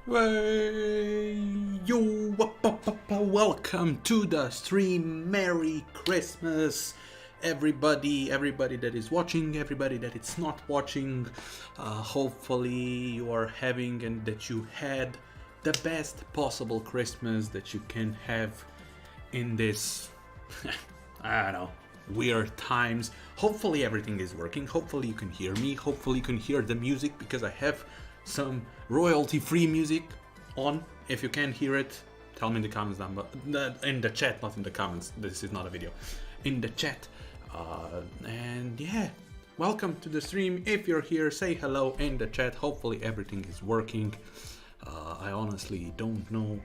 Welcome to the stream. Merry Christmas, everybody that is watching, everybody that is not watching. Hopefully you are having and that you had the best possible Christmas that you can have in this, I don't know, weird times. Hopefully everything is working. Hopefully you can hear me. Hopefully you can hear the music because I have some royalty-free music on. If you can't hear it, tell me in the comments down in the chat, not in the comments. This is not a video. In the chat. And yeah, welcome to the stream. If you're here, say hello in the chat. Hopefully everything is working. I honestly don't know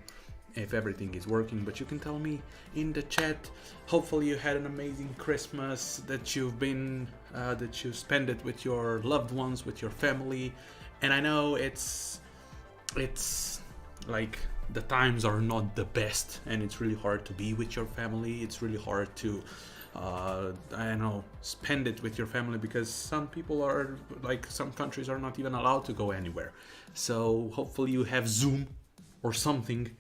if everything is working, but you can tell me in the chat. Hopefully you had an amazing Christmas, that you've been that you spent it with your loved ones, with your family. And I know it's like the times are not the best, and it's really hard to be with your family. It's really hard to I don't know, spend it with your family, because some people are like, some countries are not even allowed to go anywhere. So hopefully you have Zoom or something,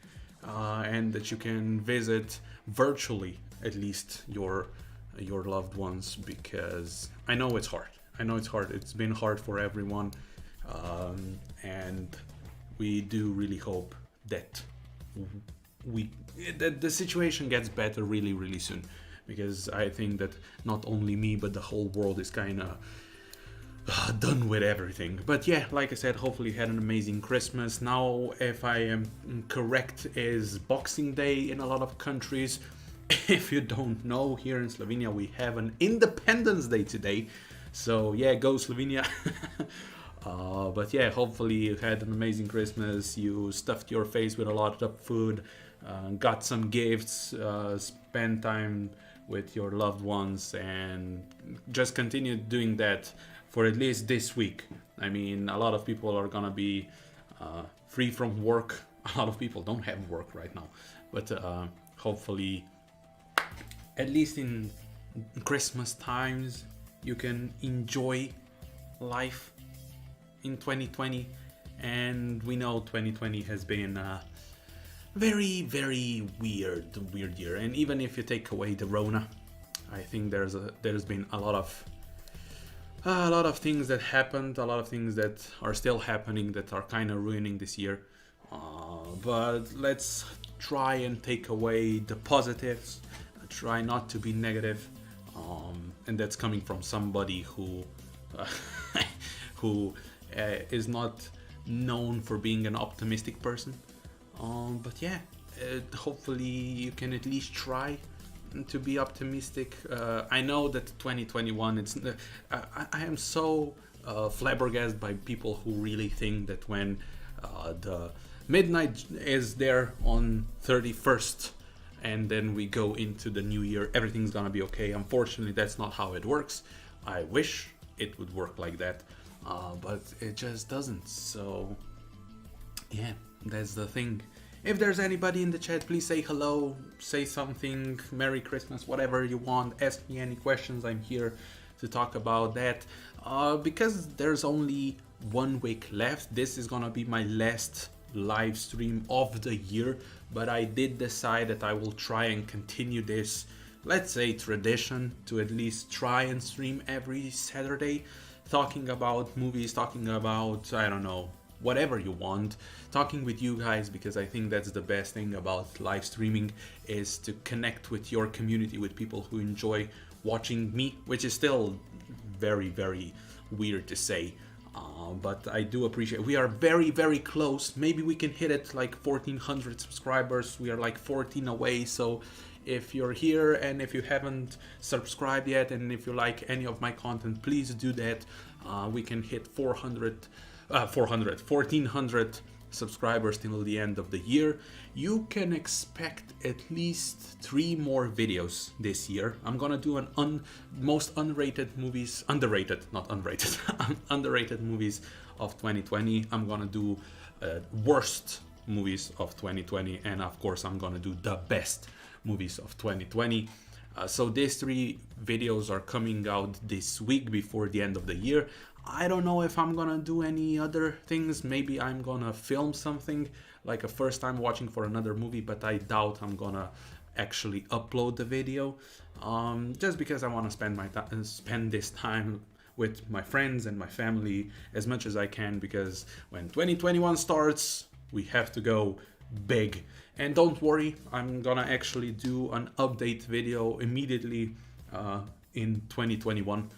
and that you can visit virtually at least your loved ones, because I know it's hard. It's been hard for everyone, and we do really hope that the situation gets better really soon, because I think that not only me but the whole world is kind of done with everything. But yeah, like I said, hopefully you had an amazing Christmas. Now, if I am correct, is Boxing Day in a lot of countries. If you don't know, here in Slovenia we have an Independence Day today, so yeah, go Slovenia. But yeah, hopefully you had an amazing Christmas. You stuffed your face with a lot of food, got some gifts, spent time with your loved ones, and just continue doing that for at least this week. I mean, a lot of people are gonna be free from work. A lot of people don't have work right now, but hopefully at least in Christmas times you can enjoy life in 2020. And we know 2020 has been a very weird year. And even if you take away the Rona, I think there's been a lot of things that happened, a lot of things that are still happening that are kind of ruining this year. But let's try and take away the positives, try not to be negative, and that's coming from somebody who is not known for being an optimistic person. But yeah, hopefully you can at least try to be optimistic. I know that 2021, I am so flabbergasted by people who really think that when the midnight is there on 31st and then we go into the new year, everything's gonna be okay. Unfortunately, that's not how it works. I wish it would work like that, but it just doesn't. So yeah, that's the thing. If there's anybody in the chat, please say hello, say something, Merry Christmas, whatever you want. Ask me any questions. I'm here to talk about that. Because there's only 1 week left, this is gonna be my last live stream of the year, but I did decide that I will try and continue this, let's say, tradition to at least try and stream every Saturday, talking about movies, talking about, I don't know, whatever you want, talking with you guys, because I think that's the best thing about live streaming, is to connect with your community, with people who enjoy watching me, which is still very weird to say, but I do appreciate. We are very close. Maybe we can hit it like 1400 subscribers. We are like 14 away. So if you're here and if you haven't subscribed yet, and if you like any of my content, please do that. We can hit 1400 subscribers till the end of the year. You can expect at least 3 more videos this year. I'm gonna do an most underrated movies, underrated, not unrated, underrated movies of 2020. I'm gonna do worst movies of 2020, and of course I'm gonna do the best movies of 2020. So these 3 videos are coming out this week before the end of the year. I don't know if I'm gonna do any other things. Maybe I'm gonna film something like a first time watching for another movie, but I doubt I'm gonna actually upload the video. Just because I want to spend this time with my friends and my family as much as I can, because when 2021 starts, we have to go big. And don't worry, I'm gonna actually do an update video immediately in 2021,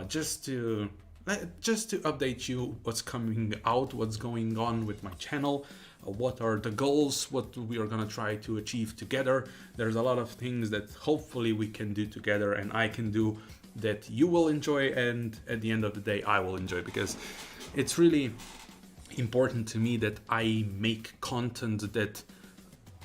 just to update you what's coming out, what's going on with my channel, what are the goals, what we are gonna try to achieve together. There's a lot of things that hopefully we can do together and I can do that you will enjoy, and at the end of the day I will enjoy, because it's really important to me that I make content that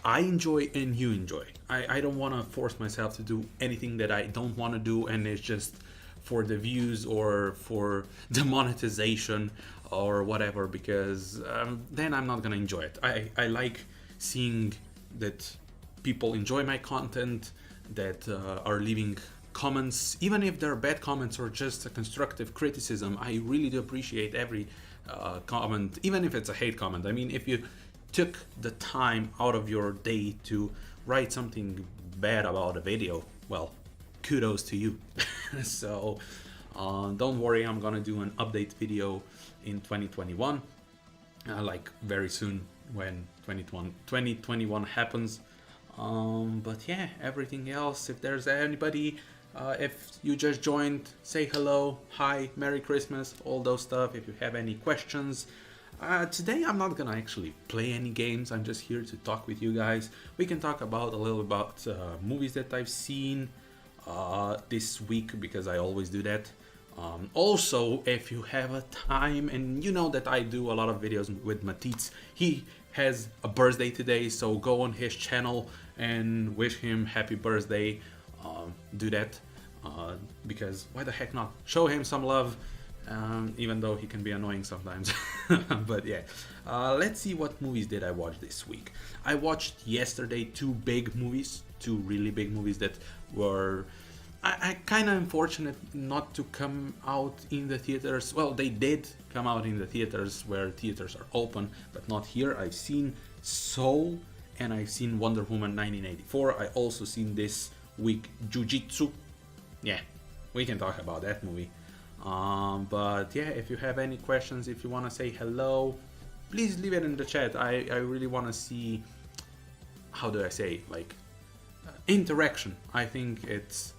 I enjoy and you enjoy. I don't want to force myself to do anything that I don't want to do and it's just for the views or for the monetization or whatever, because then I'm not gonna enjoy it. I like seeing that people enjoy my content, that are leaving comments, even if they're bad comments or just a constructive criticism. I really do appreciate every comment, even if it's a hate comment. I mean, if you took the time out of your day to write something bad about a video, well, kudos to you. So don't worry, I'm gonna do an update video in 2021, like very soon when 2021 happens. But yeah, everything else, if there's anybody, if you just joined, say hello, hi, Merry Christmas, all those stuff. If you have any questions, today I'm not gonna actually play any games. I'm just here to talk with you guys. We can talk about a little about movies that I've seen this week, because I always do that. Also, if you have a time, and you know that I do a lot of videos with Matitz, he has a birthday today, so go on his channel and wish him happy birthday. Do that, because why the heck not? Show him some love, even though he can be annoying sometimes. But yeah, let's see, what movies did I watch this week. I watched yesterday two really big movies that were I kind of unfortunate not to come out in the theaters. Well, they did come out in the theaters where theaters are open, but not here. I've seen Soul and I've seen Wonder Woman 1984. I also seen this week Jiu-Jitsu. Yeah, we can talk about that movie. But yeah, if you have any questions, if you want to say hello, please leave it in the chat. I really want to see, how do I say, like, interaction. I think it's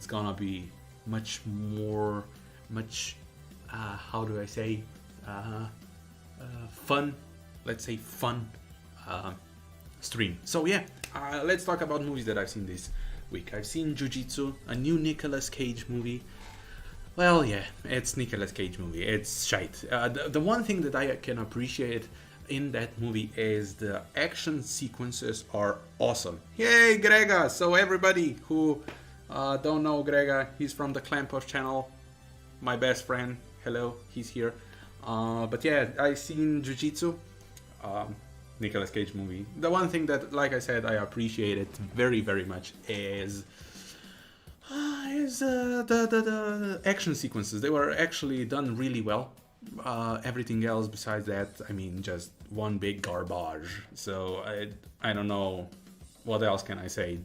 gonna be much more, how do I say, fun, let's say fun stream. So yeah, let's talk about movies that I've seen this week. I've seen Jiu-Jitsu, a new Nicolas Cage movie. Well, yeah, it's Nicolas Cage movie. It's shite. The one thing that I can appreciate in that movie is the action sequences are awesome. Yay, Grega! So everybody who don't know Grega, he's from the Clampush channel. My best friend. Hello, he's here. But yeah, I seen Jiu-Jitsu, Nicolas Cage movie. The one thing that, like I said, I appreciate it very, very much is the action sequences. They were actually done really well. Everything else besides that, I mean, just one big garbage. So I don't know what else can I say.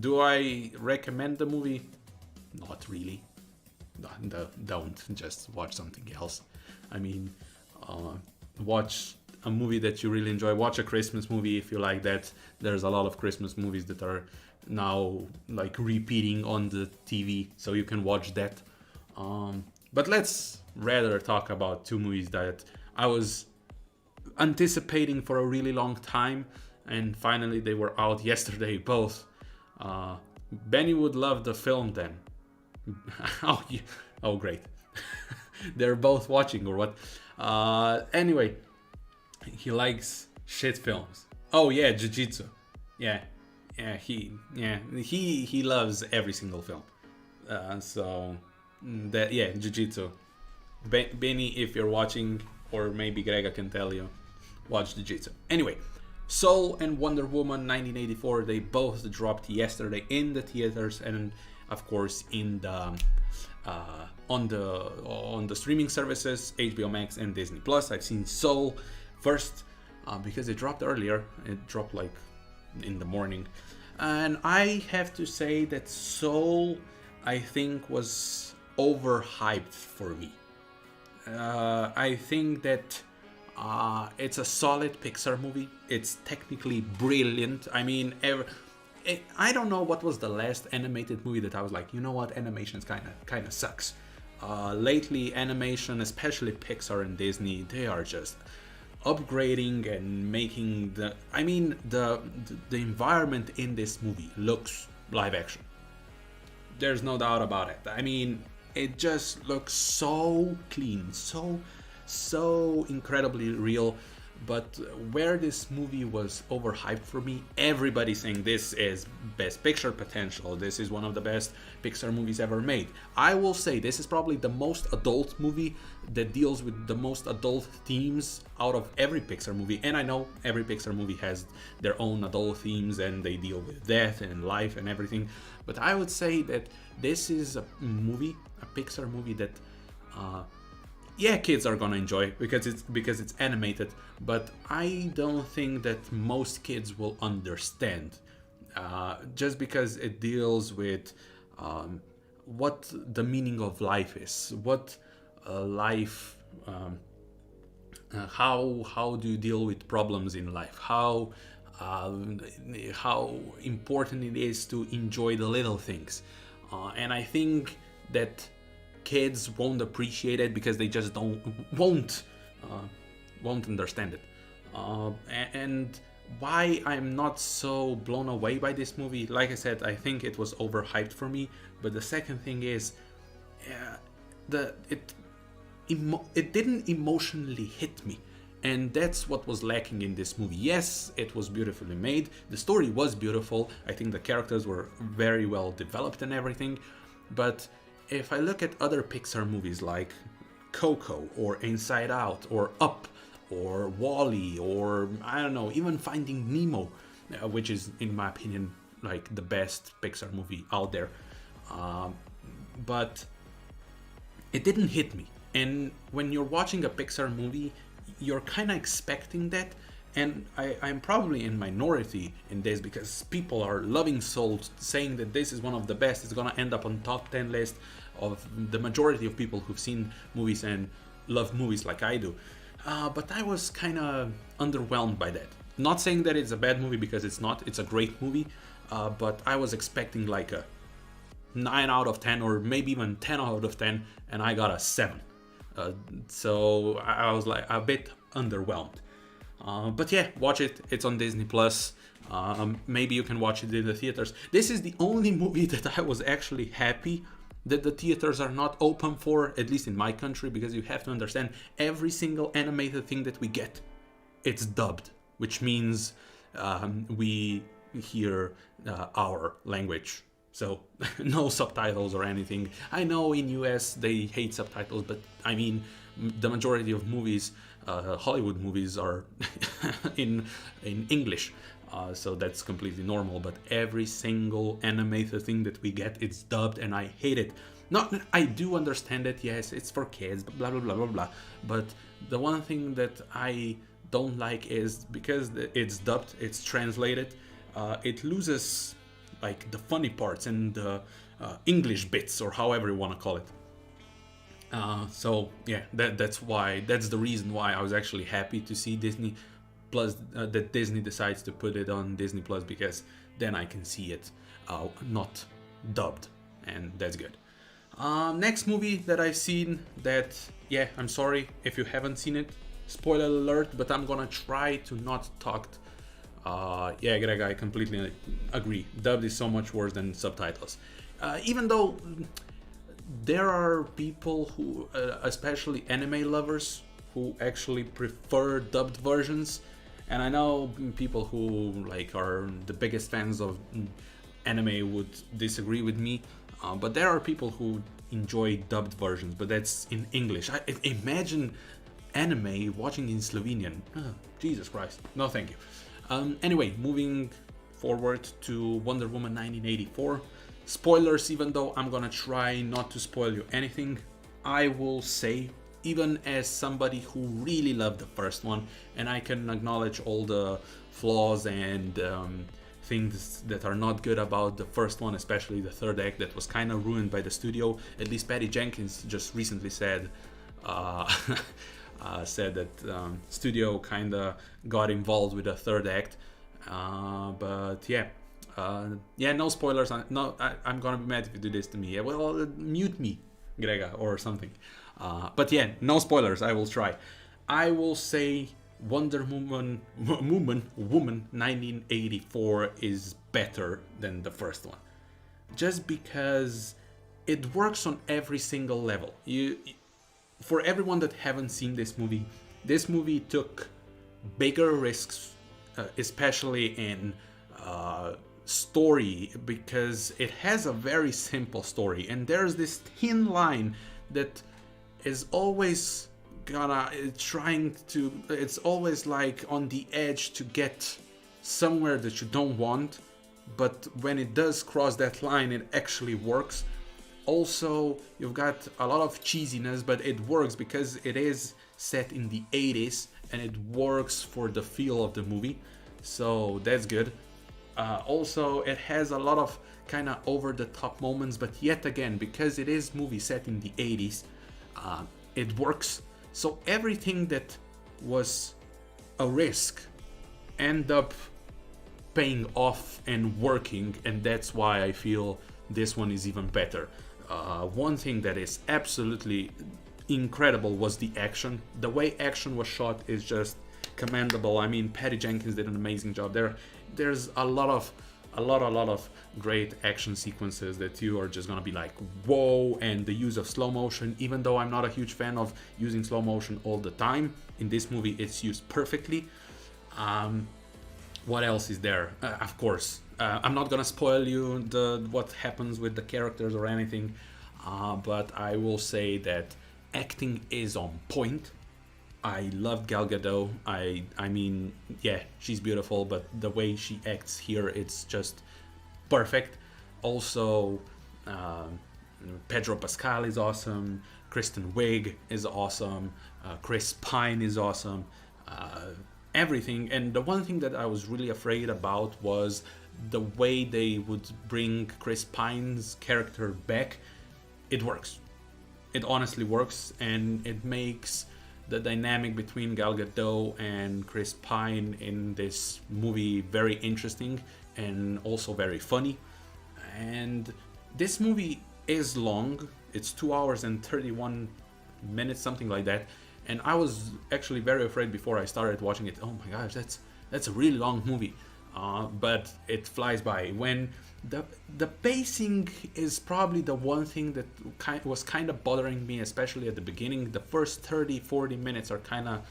Do I recommend the movie? Not really. Don't just watch something else. I mean, watch a movie that you really enjoy. Watch a Christmas movie if you like that. There's a lot of Christmas movies that are now like repeating on the TV, so you can watch that. But let's rather talk about two movies that I was anticipating for a really long time, and finally they were out yesterday, both. Benny would love the film then. Oh great. They're both watching or what? Anyway, he likes shit films. Oh yeah, Jiu-Jitsu. Yeah, he loves every single film. So that, yeah, Jiu-Jitsu. Benny, if you're watching, or maybe Grega can tell you, watch Jiu-Jitsu. Anyway, Soul and Wonder Woman 1984, they both dropped yesterday in the theaters and of course in the on the streaming services, HBO Max and Disney Plus. I've seen Soul first because it dropped earlier. It dropped like in the morning, and I have to say that Soul, I think, was overhyped for me. I think that it's a solid Pixar movie. It's technically brilliant. I mean, I don't know what was the last animated movie that I was like, you know what, animation's kind of sucks. Lately, animation, especially Pixar and Disney, they are just upgrading and making the environment in this movie looks live action. There's no doubt about it. I mean, it just looks so clean, so incredibly real. But where this movie was overhyped for me, everybody's saying this is best picture potential, this is one of the best Pixar movies ever made. I will say this is probably the most adult movie that deals with the most adult themes out of every Pixar movie. And I know every Pixar movie has their own adult themes and they deal with death and life and everything. But I would say that this is a Pixar movie that kids are gonna enjoy because it's animated, but I don't think that most kids will understand, just because it deals with what the meaning of life is, what life, how do you deal with problems in life, how important it is to enjoy the little things, and I think that kids won't appreciate it because they just won't understand it. And why I'm not so blown away by this movie, like I said, I think it was overhyped for me. But the second thing is, it didn't emotionally hit me, and that's what was lacking in this movie. Yes, it was beautifully made. The story was beautiful. I think the characters were very well developed and everything, but if I look at other Pixar movies like Coco or Inside Out or Up or WALL-E or I don't know, even Finding Nemo, which is in my opinion like the best Pixar movie out there, but it didn't hit me. And when you're watching a Pixar movie, you're kind of expecting that. And I'm probably in minority in this because people are loving Soul, saying that this is one of the best. It's gonna end up on top 10 list of the majority of people who've seen movies and love movies like I do. But I was kind of underwhelmed by that. Not saying that it's a bad movie because it's not. It's a great movie. But I was expecting like a 9 out of 10 or maybe even 10 out of 10, and I got a 7. So I was like a bit underwhelmed. But yeah, watch it. It's on Disney Plus. Maybe you can watch it in the theaters. This is the only movie that I was actually happy that the theaters are not open for, at least in my country, because you have to understand every single animated thing that we get, it's dubbed, which means we hear our language. So no subtitles or anything. I know in US they hate subtitles, but I mean the majority of movies, Hollywood movies, are in English, so that's completely normal. But every single animated thing that we get, it's dubbed, and I hate it. Not, I do understand it. Yes, it's for kids, blah blah blah blah blah. But the one thing that I don't like is because it's dubbed, it's translated, it loses like the funny parts and the English bits, or however you want to call it. So yeah, that's the reason why I was actually happy to see Disney Plus, that Disney decides to put it on Disney Plus, because then I can see it not dubbed, and that's good. Next movie that I've seen that, yeah, I'm sorry if you haven't seen it, spoiler alert, but I'm gonna try to not talk. Yeah, Greg, I completely agree. Dubbed is so much worse than subtitles. Even though there are people who, especially anime lovers, who actually prefer dubbed versions, and I know people who like are the biggest fans of anime would disagree with me, but there are people who enjoy dubbed versions, but that's in English. Imagine anime watching in Slovenian. Oh, Jesus Christ, no thank you. Anyway, moving forward to Wonder Woman 1984. Spoilers, even though I'm gonna try not to spoil you anything, I will say, even as somebody who really loved the first one, and I can acknowledge all the flaws and things that are not good about the first one, especially the third act that was kind of ruined by the studio. At least Patty Jenkins just recently said said that studio kind of got involved with the third act. But yeah, no spoilers. I'm gonna be mad if you do this to me. Yeah, well, mute me, Grega, or something. But yeah, no spoilers. I will try. I will say Wonder Woman 1984 is better than the first one, just because it works on every single level. For everyone that haven't seen this movie took bigger risks, especially in story, because it has a very simple story, and there's this thin line that is always it's always like on the edge to get somewhere that you don't want, but when it does cross that line, it actually works. Also, you've got a lot of cheesiness, but it works because it is set in the 80s and it works for the feel of the movie, so that's good. Also, it has a lot of kind of over the top moments, but yet again, because it is movie set in the 80s, it works. So everything that was a risk end up paying off and working, and that's why I feel this one is even better. One thing that is absolutely incredible was the action. The way action was shot is just commendable. I mean, Patty Jenkins did an amazing job there. There's a lot of great action sequences that you are just gonna be like, whoa. And the use of slow motion, even though I'm not a huge fan of using slow motion all the time, in this movie it's used perfectly. What else is there? Of course, I'm not gonna spoil you what happens with the characters or anything, but I will say that acting is on point. I loved Gal Gadot. I mean, yeah, she's beautiful, but the way she acts here, it's just perfect. Also, Pedro Pascal is awesome. Kristen Wiig is awesome. Chris Pine is awesome. Everything. And the one thing that I was really afraid about was the way they would bring Chris Pine's character back. It works. It honestly works, and it makes the dynamic between Gal Gadot and Chris Pine in this movie very interesting and also very funny. And this movie is long. It's 2 hours and 31 minutes, something like that. And I was actually very afraid before I started watching it. Oh my gosh, that's a really long movie. But it flies by. When the pacing is probably the one thing that was kind of bothering me, especially at the beginning. The first 30-40 minutes are kind of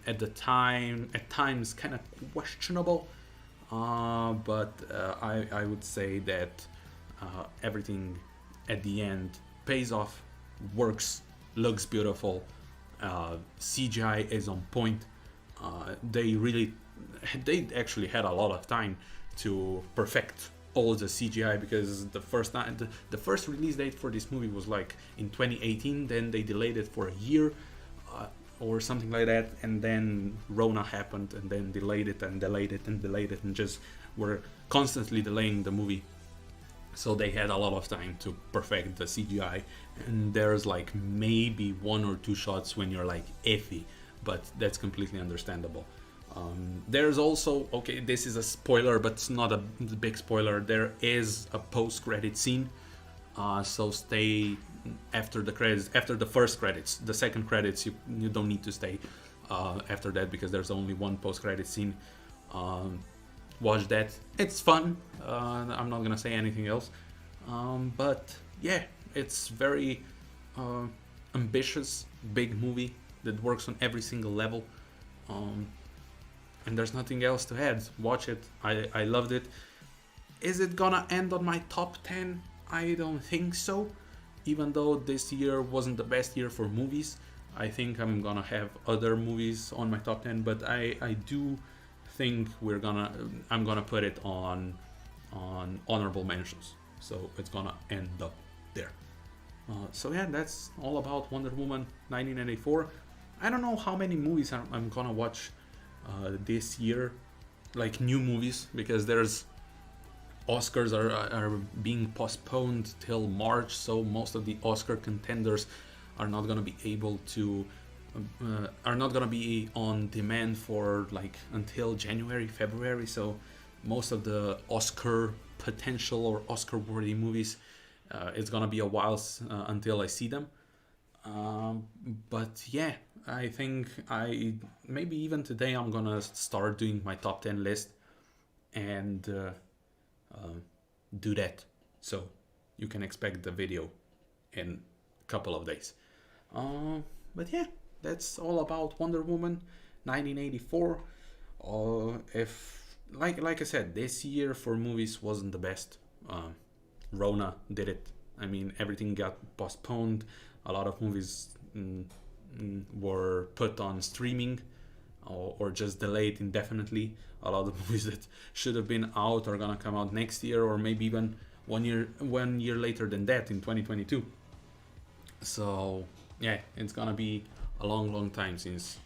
at times kind of questionable, but I would say that everything at the end pays off, works, looks beautiful. CGI is on point. They actually had a lot of time to perfect all the CGI, because the first release date for this movie was like in 2018. Then they delayed it for a year or something like that, and then Rona happened, and then delayed it and just were constantly delaying the movie. So they had a lot of time to perfect the CGI, and there's like maybe one or two shots when you're like iffy, but that's completely understandable. There's also, okay, this is a spoiler, but it's not a big spoiler. There is a post-credit scene, so stay after the credits, after the first credits. The second credits, you don't need to stay after that, because there's only one post-credit scene. Watch that. It's fun. I'm not gonna say anything else. But yeah, it's very ambitious, big movie that works on every single level. And there's nothing else to add. Watch it. I loved it. Is it gonna end on my top 10? I don't think so. Even though this year wasn't the best year for movies, I think I'm gonna have other movies on my top 10. But I do think I'm gonna put it on honorable mentions. So it's gonna end up there. So yeah, that's all about Wonder Woman 1984. I don't know how many movies I'm gonna watch this year, like new movies, because there's Oscars are being postponed till March, so most of the Oscar contenders are not gonna be able to are not gonna be on demand for like until January, February. So most of the Oscar potential or Oscar-worthy movies, it's gonna be a while until I see them. But yeah, I think maybe even today I'm gonna start doing my top 10 list and do that. So you can expect the video in a couple of days. But yeah, that's all about Wonder Woman 1984. If like I said, this year for movies wasn't the best. Rona did it. I mean, everything got postponed. A lot of movies were put on streaming or just delayed indefinitely. A lot of movies that should have been out are gonna come out next year, or maybe even one year later than that, in 2022. So yeah, it's gonna be a long time since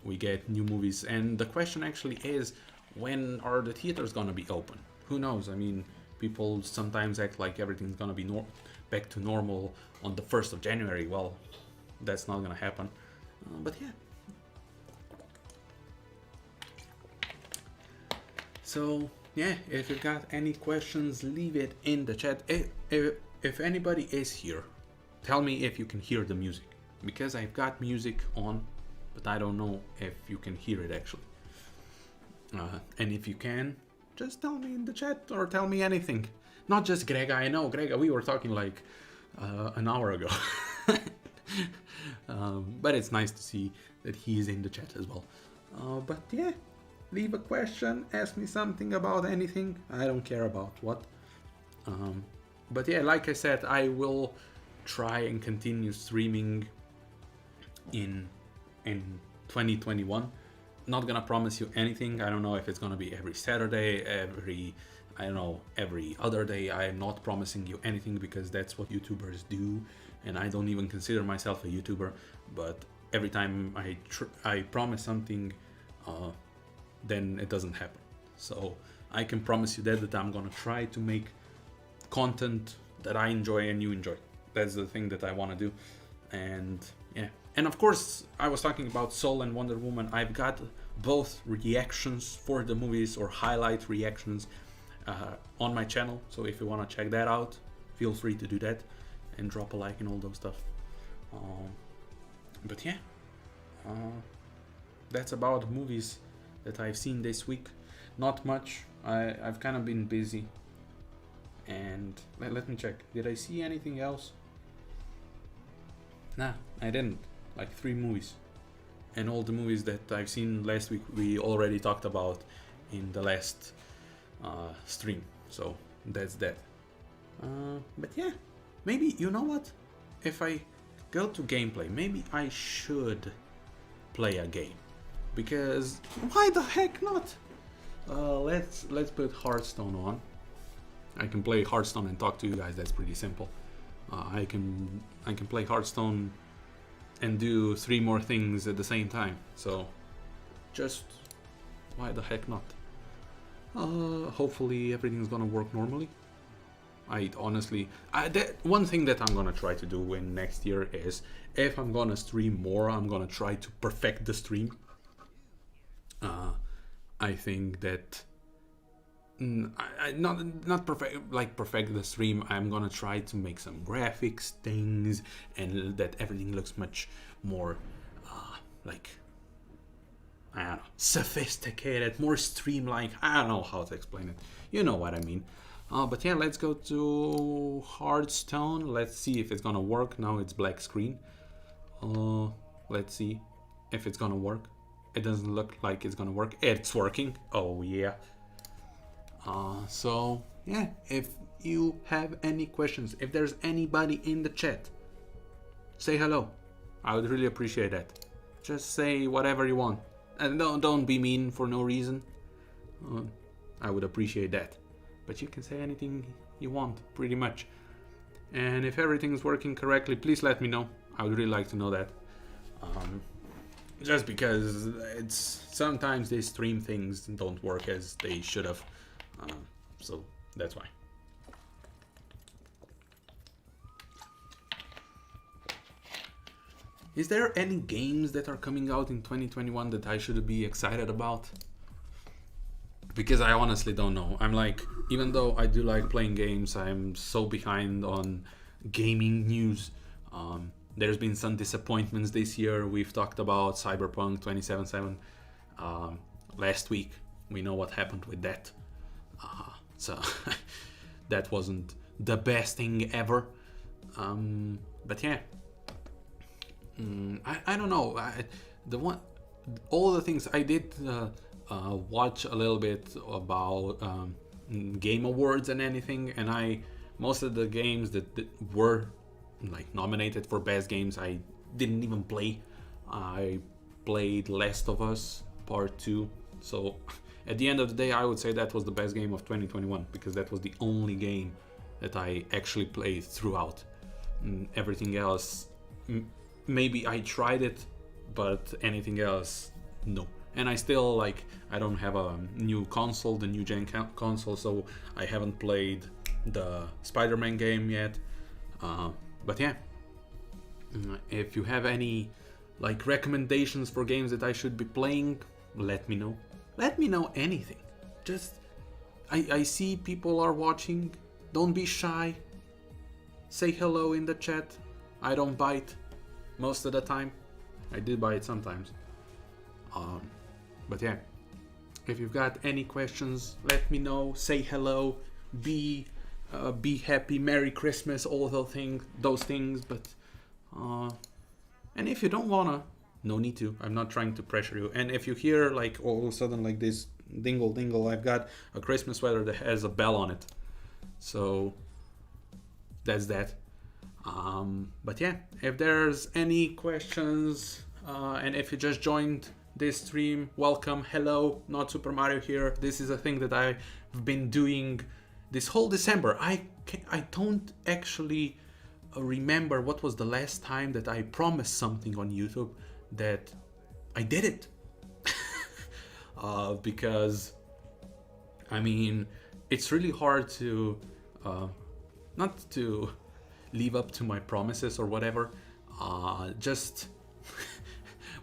we get new movies. And the question actually is, when are the theaters gonna be open? Who knows? I mean, people sometimes act like everything's gonna be back to normal on the 1st of January. Well, that's not gonna happen. But yeah. So yeah, if you got any questions, leave it in the chat. If anybody is here, tell me if you can hear the music, because I've got music on, but I don't know if you can hear it actually. And if you can, just tell me in the chat, or tell me anything. Not just Grega. I know Grega, we were talking like an hour ago. But it's nice to see that he's in the chat as well. But yeah, leave a question, ask me something about anything. I don't care about what. But yeah, like I said, I will try and continue streaming in 2021. Not gonna promise you anything. I don't know if it's gonna be every Saturday, every other day. I am not promising you anything, because that's what YouTubers do, and I don't even consider myself a YouTuber. But every time I promise something, then it doesn't happen. So I can promise you that I'm gonna try to make content that I enjoy and you enjoy. That's the thing that I want to do. And yeah, and of course I was talking about Soul and Wonder Woman. I've got both reactions for the movies, or highlight reactions, on my channel. So if you want to check that out, feel free to do that and drop a like and all those stuff. But yeah, that's about movies that I've seen this week. Not much. I've kind of been busy. And let me check. Did I see anything else? Nah, I didn't. Like 3 movies. And all the movies that I've seen last week, we already talked about in the last stream. So that's that. But yeah, maybe, you know what? If I go to gameplay, maybe I should play a game. Because why the heck not? Let's put Hearthstone on. I can play Hearthstone and talk to you guys. That's pretty simple. I can play Hearthstone and do 3 more things at the same time. So just why the heck not? Hopefully everything's gonna work normally. One thing that I'm gonna try to do in next year is, if I'm gonna stream more, I'm gonna try to perfect the stream. I think that not perfect the stream. I'm gonna try to make some graphics things, and that everything looks much more like, I don't know, sophisticated, more streamlined. I don't know how to explain it. You know what I mean. But yeah, let's go to Hearthstone. Let's see if it's gonna work. Now it's black screen. Let's see if it's gonna work. It doesn't look like it's gonna work. It's working. Oh yeah. So yeah, if you have any questions, if there's anybody in the chat, say hello. I would really appreciate that. Just say whatever you want. And don't be mean for no reason. I would appreciate that. But you can say anything you want, pretty much. And if everything's working correctly, please let me know. I would really like to know that. Just because it's sometimes these stream things don't work as they should have. So that's why. Is there any games that are coming out in 2021 that I should be excited about? Because I honestly don't know. I'm like, even though I do like playing games, I'm so behind on gaming news. There's been some disappointments this year. We've talked about Cyberpunk 2077 last week. We know what happened with that. So that wasn't the best thing ever. But yeah. I don't know. All the things I did watch a little bit about game awards and anything, and most of the games that were like nominated for best games I didn't even play. I played Last of Us Part 2, so at the end of the day I would say that was the best game of 2021 because that was the only game that I actually played throughout. Everything else, maybe I tried it, but anything else, no. And I still I don't have a new console, the new gen console, so I haven't played the Spider-Man game yet. But yeah, if you have any recommendations for games that I should be playing, let me know. Let me know anything. Just, I see people are watching. Don't be shy. Say hello in the chat. I don't bite most of the time. I did bite sometimes. But yeah, if you've got any questions, let me know. Say hello. Be happy. Merry Christmas. All those things. But and if you don't wanna, no need to. I'm not trying to pressure you. And if you hear all of a sudden this dingle dingle, I've got a Christmas sweater that has a bell on it. So that's that. But yeah, if there's any questions, and if you just joined this stream, welcome, hello, Not Super Mario here. This is a thing that I've been doing this whole December. I don't actually remember what was the last time that I promised something on YouTube that I did it. Because, I mean, it's really hard to, not to live up to my promises or whatever. Just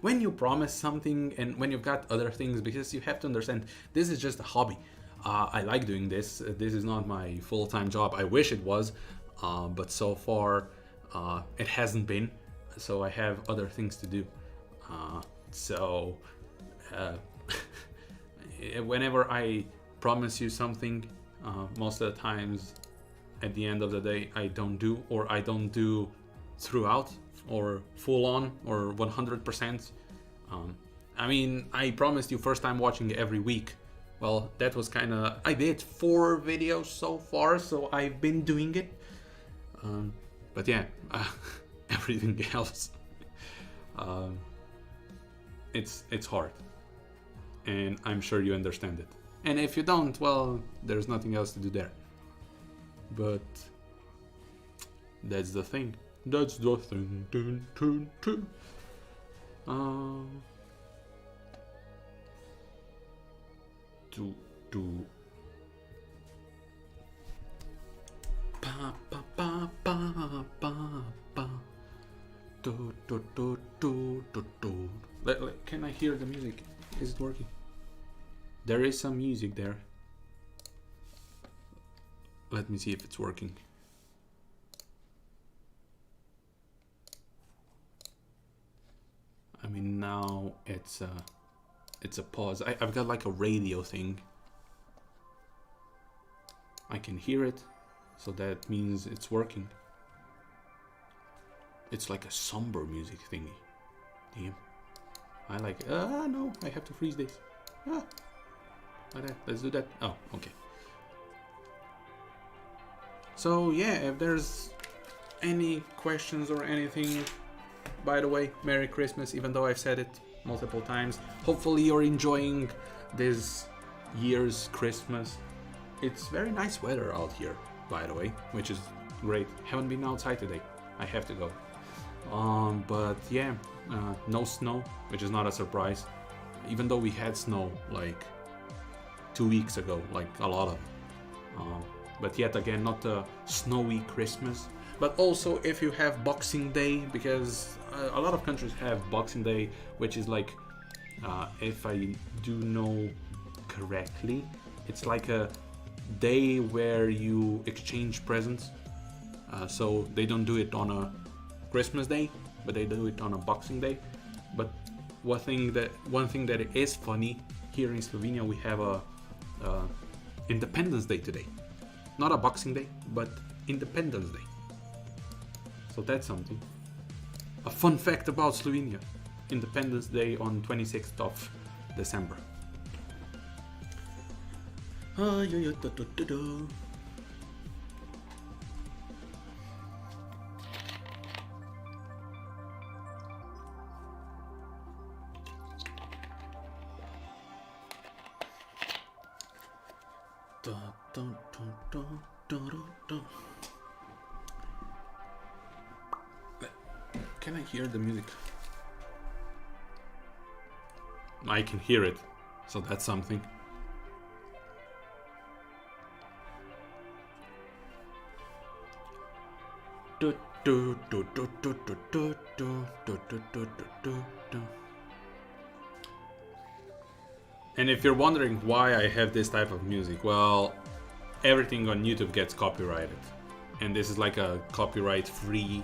when you promise something and when you've got other things, because you have to understand this is just a hobby. I like doing this. This is not my full-time job. I wish it was, but so far it hasn't been. So I have other things to do. Whenever I promise you something, most of the times at the end of the day I don't do, or I don't do throughout or full on or 100%. I mean, I promised you first time watching every week. Well, that was I did 4 videos so far, so I've been doing it. But yeah, everything else, it's hard, and I'm sure you understand it. And if you don't, well, there's nothing else to do there. But that's the thing. That's the thing. Dun, dun, dun. Do. Pa pa pa pa pa pa. Do do do do do do. Can I hear the music? Is it working? There is some music there. Let me see if it's working. I mean, now it's a pause. I've got a radio thing. I can hear it, so that means it's working. It's like a somber music thingy. Damn. I like it. No, I have to freeze this. Like that. Let's do that. Oh, okay. So yeah, if there's any questions or anything, by the way, Merry Christmas, even though I've said it multiple times. Hopefully you're enjoying this year's Christmas. It's very nice weather out here, by the way, which is great. Haven't been outside today. I have to go. But yeah, no snow, which is not a surprise. Even though we had snow like 2 weeks ago, like a lot of it. But yet again, not a snowy Christmas. But also if you have Boxing Day, because a lot of countries have Boxing Day, which is like, if I do know correctly, it's like a day where you exchange presents. So they don't do it on a Christmas Day, but they do it on a Boxing Day. But one thing that is funny, here in Slovenia we have a Independence Day today. Not a Boxing Day, but Independence Day. So that's something. A fun fact about Slovenia. Independence Day on 26th of December. Can I hear the music? I can hear it, so that's something. And if you're wondering why I have this type of music, well, everything on YouTube gets copyrighted, and this is like a copyright-free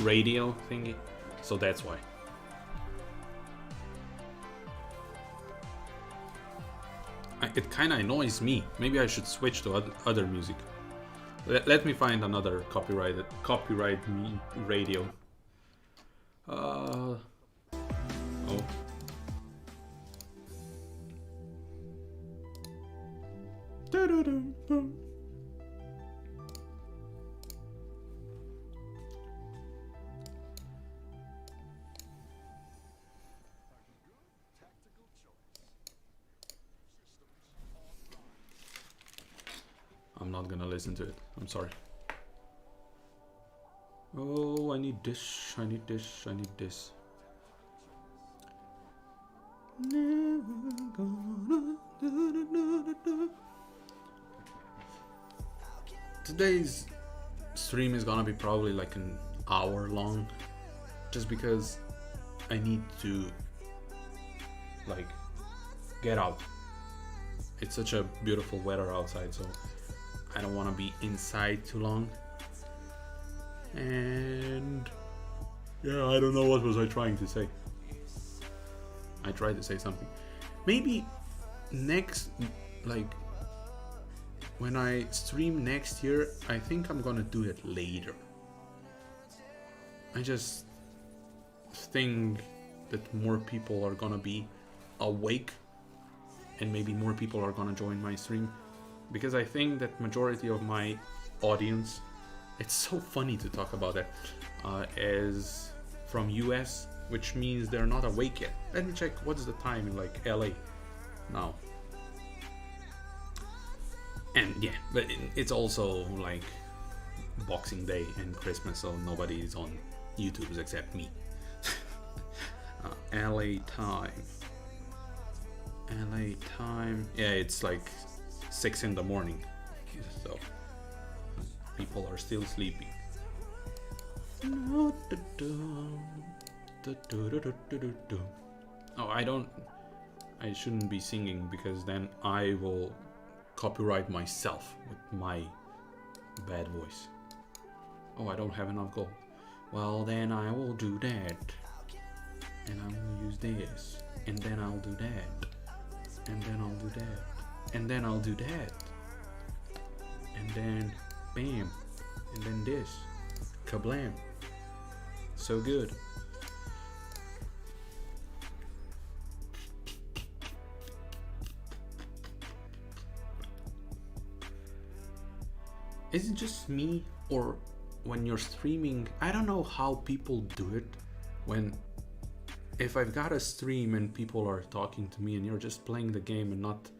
radio thingy, so that's why. It kind of annoys me. Maybe I should switch to other music. Let me find another copyright radio. Oh. I'm not gonna listen to it. I'm sorry. Oh, I need this. I need this. I need this. Today's stream is gonna be probably like an hour long, just because I need to like get out. It's such a beautiful weather outside, so I don't want to be inside too long. And yeah, I don't know, what was I trying to say. I tried to say something. Maybe next, like when I stream next year, I think I'm gonna do it later. I just think that more people are gonna be awake, and maybe more people are gonna join my stream, because I think that majority of my audience, it's so funny to talk about that, is from US, which means they're not awake yet. Let me check what's the time in like LA now. And yeah, but it's also like Boxing Day and Christmas, so nobody is on YouTube except me. LA time. LA time. Yeah, it's like 6 in the morning, so people are still sleeping. Oh, I shouldn't be singing, because then I will copyright myself with my bad voice. Oh, I don't have enough gold. Well, then I will do that, and I will use this, and then I'll do that, and then I'll do that, and then I'll do that, and then bam, and then this, kablam. So good. Is it just me, or when you're streaming, I don't know how people do it when if I've got a stream and people are talking to me and you're just playing the game and not,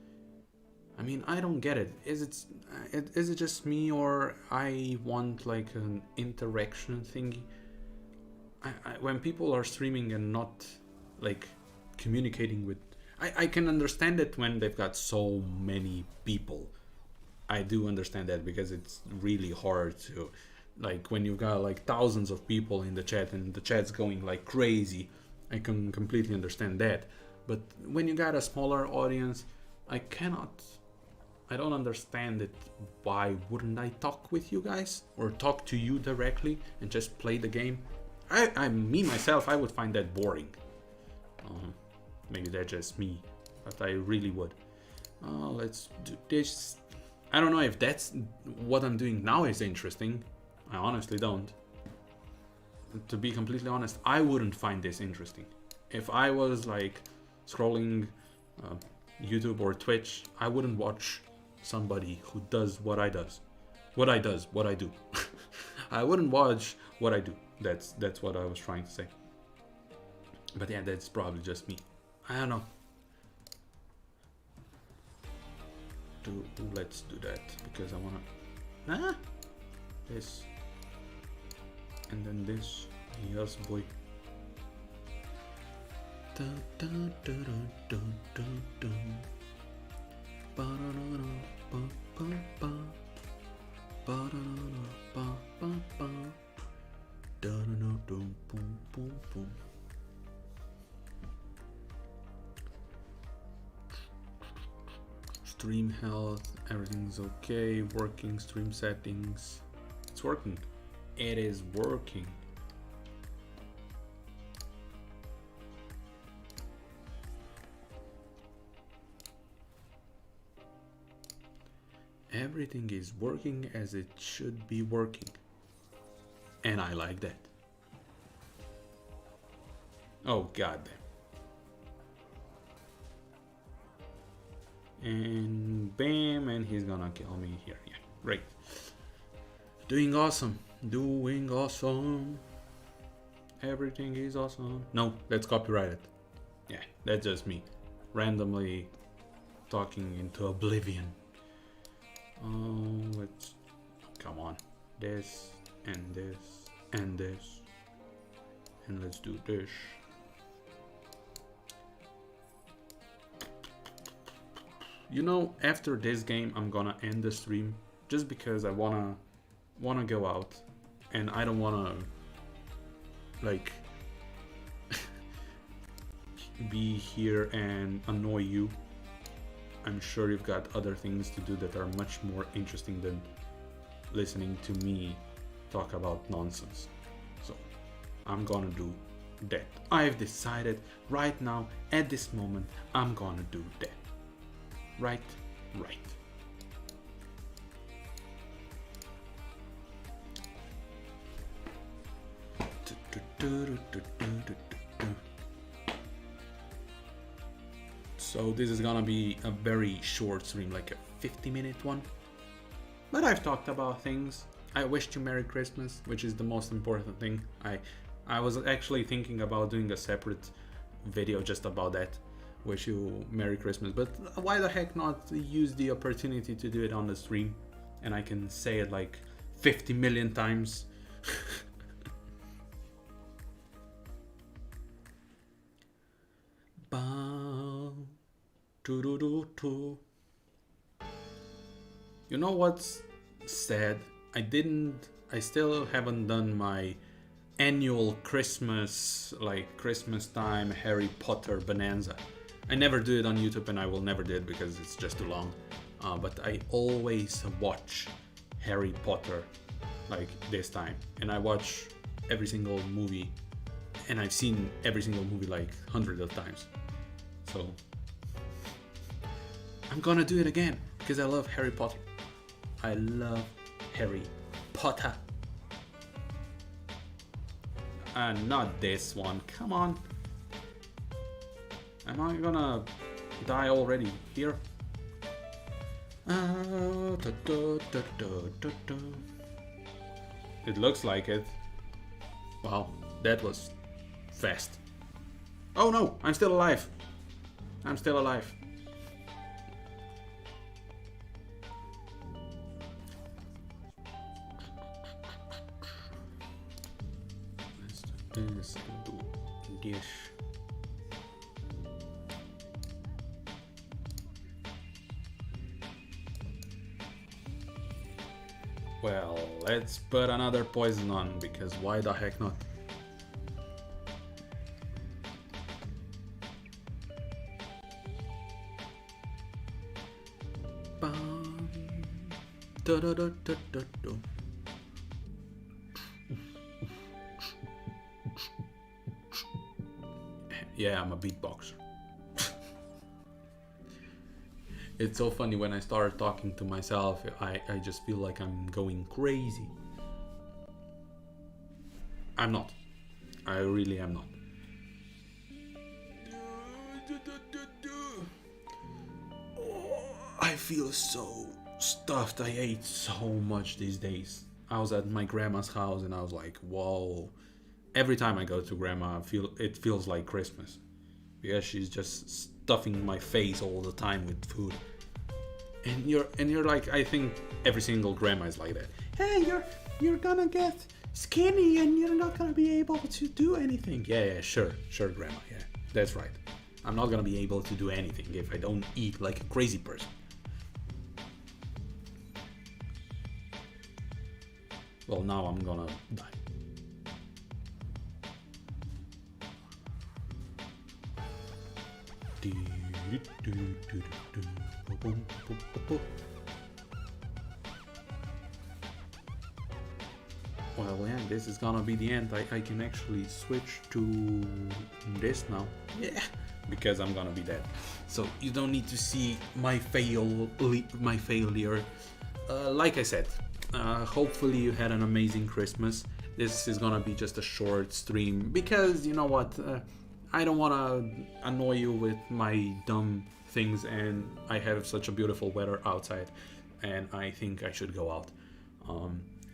I mean, I don't get it. Is it just me, or I want like an interaction thingy? When people are streaming and not like communicating with, I can understand it when they've got so many people. I do understand that, because it's really hard to, like, when you've got like thousands of people in the chat and the chat's going like crazy. I can completely understand that. But when you got a smaller audience, I don't understand it. Why wouldn't I talk with you guys or talk to you directly and just play the game? Me myself, I would find that boring. Maybe that's just me, but I really would. Let's do this. I don't know if that's what I'm doing now is interesting. I honestly don't. To be completely honest, I wouldn't find this interesting. If I was like scrolling YouTube or Twitch, I wouldn't watch somebody who does what I do. I wouldn't watch what I do. That's what I was trying to say. But yeah, that's probably just me. I don't know. Let's do that, because I wanna this and then this. Yes, boy. Dun, dun, dun, dun, dun, dun. Stream health, everything's okay. Working, stream settings. It's working. It is working. Everything is working as it should be working. And I like that. Oh, god damn. And bam, and he's gonna kill me here. Yeah, great. Doing awesome. Doing awesome. Everything is awesome. No, that's copyrighted. Yeah, that's just me. Randomly talking into oblivion. Let's... Come on. This, and this, and this. And let's do this. You know, after this game, I'm gonna end the stream. Just because I wanna go out. And I don't wanna... like... be here and annoy you. I'm sure you've got other things to do that are much more interesting than listening to me talk about nonsense. So I'm gonna do that. I've decided right now, at this moment, I'm gonna do that. Right. So this is gonna be a very short stream, like a 50-minute one. But I've talked about things. I wished you Merry Christmas, which is the most important thing. I was actually thinking about doing a separate video just about that. Wish you Merry Christmas, but why the heck not use the opportunity to do it on the stream, and I can say it like 50 million times. You know what's sad? I still haven't done my annual Christmas, like Christmas time Harry Potter bonanza. I never do it on YouTube, and I will never do it because it's just too long. But I always watch Harry Potter like this time, and I watch every single movie, and I've seen every single movie like hundreds of times. So I'm gonna do it again because I love Harry Potter. I love Harry Potter. Not this one. Come on. Am I gonna die already here? It looks like it. Wow, that was fast. Oh no, I'm still alive. I'm still alive. Let's do this and do this. Well, let's put another poison on, because why the heck not? Yeah, I'm a beatboxer. It's so funny when I start talking to myself, I just feel like I'm going crazy. I'm not. I really am not. Oh, I feel so stuffed. I ate so much these days. I was at my grandma's house and I was like, whoa. Every time I go to grandma, it feels like Christmas. Because she's just stuffing my face all the time with food. And you're like, I think every single grandma is like that. Hey, you're gonna get skinny and you're not gonna be able to do anything. Yeah, sure, grandma. Yeah, that's right. I'm not gonna be able to do anything if I don't eat like a crazy person. Well, now I'm gonna die. Well, yeah, this is gonna be the end. I can actually switch to this now. Yeah, because I'm gonna be dead. So you don't need to see my failure. Like I said, hopefully you had an amazing Christmas. This is gonna be just a short stream because you know what? I don't want to annoy you with my dumb things, and I have such a beautiful weather outside, and I think I should go out.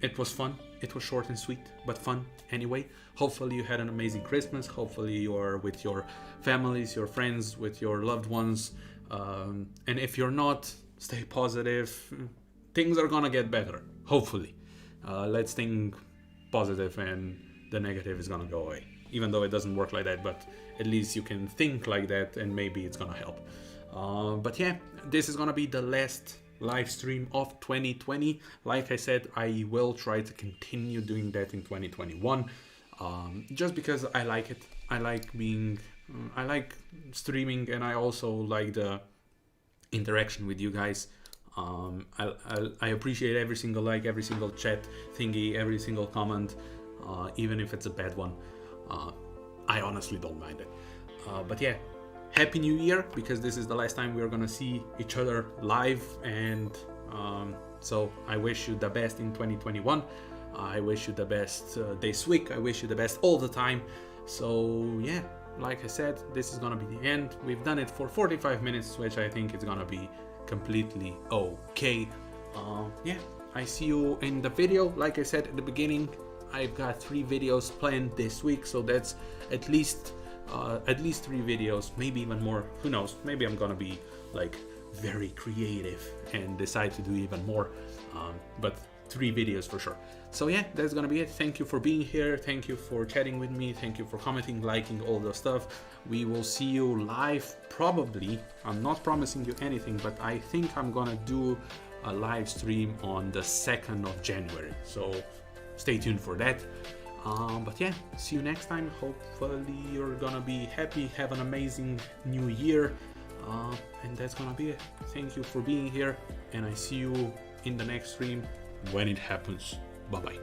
It was fun. It was short and sweet, but fun anyway. Hopefully you had an amazing Christmas. Hopefully you are with your families, your friends, with your loved ones. And if you're not, stay positive. Things are gonna get better, hopefully. Let's think positive and the negative is gonna go away. Even though it doesn't work like that, but at least you can think like that and maybe it's gonna help. But yeah, this is gonna be the last live stream of 2020. Like I said, I will try to continue doing that in 2021, just because I like it. I like streaming, and I also like the interaction with you guys. I appreciate every single like, every single chat thingy, every single comment, even if it's a bad one. I honestly don't mind it. But yeah, Happy New Year, because this is the last time we're gonna see each other live, and so I wish you the best in 2021. I wish you the best this week. I wish you the best all the time. So yeah, like I said, this is gonna be the end. We've done it for 45 minutes, which I think is gonna be completely okay. Yeah, I see you in the video. Like I said at the beginning, I've got 3 videos planned this week, so that's at least 3 videos, maybe even more. Who knows? Maybe I'm gonna be like very creative and decide to do even more. But 3 videos for sure. So yeah, that's gonna be it. Thank you for being here. Thank you for chatting with me. Thank you for commenting, liking, all the stuff. We will see you live probably. I'm not promising you anything, but I think I'm gonna do a live stream on the 2nd of January. So stay tuned for that. But yeah, see you next time. Hopefully you're gonna be happy, have an amazing new year, and that's gonna be it. Thank you for being here, and I see you in the next stream when it happens. Bye bye.